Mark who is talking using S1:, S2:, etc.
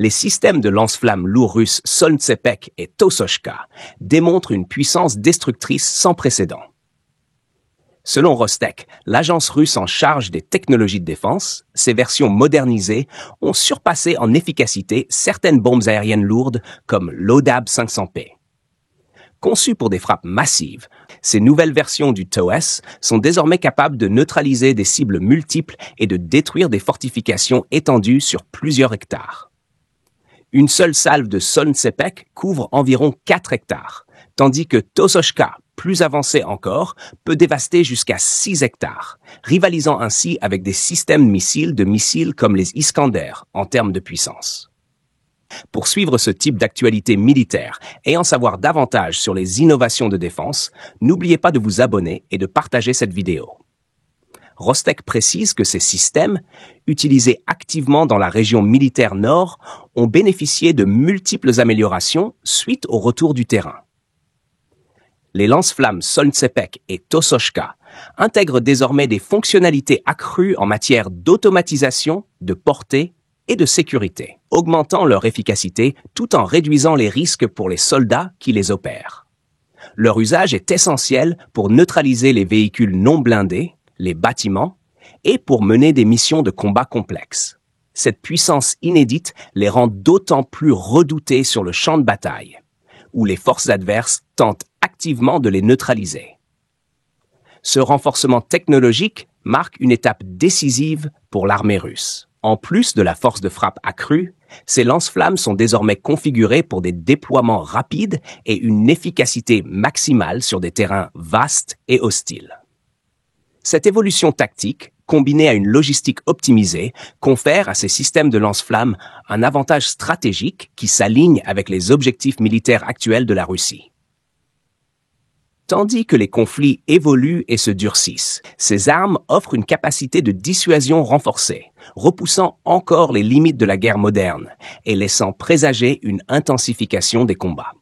S1: Les systèmes de lance-flammes lourds russes Solntsepek et Tosochka démontrent une puissance destructrice sans précédent. Selon Rostec, l'agence russe en charge des technologies de défense, ces versions modernisées ont surpassé en efficacité certaines bombes aériennes lourdes comme l'ODAB 500P. Conçues pour des frappes massives, ces nouvelles versions du TOS sont désormais capables de neutraliser des cibles multiples et de détruire des fortifications étendues sur plusieurs hectares. Une seule salve de Solntsepek couvre environ 4 hectares, tandis que Tosochka, plus avancé encore, peut dévaster jusqu'à 6 hectares, rivalisant ainsi avec des systèmes de missiles comme les Iskander en termes de puissance. Pour suivre ce type d'actualité militaire et en savoir davantage sur les innovations de défense, n'oubliez pas de vous abonner et de partager cette vidéo. Rostec précise que ces systèmes, utilisés activement dans la région militaire nord, ont bénéficié de multiples améliorations suite au retour du terrain. Les lance-flammes Solntsepek et Tosochka intègrent désormais des fonctionnalités accrues en matière d'automatisation, de portée et de sécurité, augmentant leur efficacité tout en réduisant les risques pour les soldats qui les opèrent. Leur usage est essentiel pour neutraliser les véhicules non blindés, les bâtiments, et pour mener des missions de combat complexes. Cette puissance inédite les rend d'autant plus redoutés sur le champ de bataille, où les forces adverses tentent activement de les neutraliser. Ce renforcement technologique marque une étape décisive pour l'armée russe. En plus de la force de frappe accrue, ces lance-flammes sont désormais configurés pour des déploiements rapides et une efficacité maximale sur des terrains vastes et hostiles. Cette évolution tactique, combinée à une logistique optimisée, confère à ces systèmes de lance-flammes un avantage stratégique qui s'aligne avec les objectifs militaires actuels de la Russie. Tandis que les conflits évoluent et se durcissent, ces armes offrent une capacité de dissuasion renforcée, repoussant encore les limites de la guerre moderne et laissant présager une intensification des combats.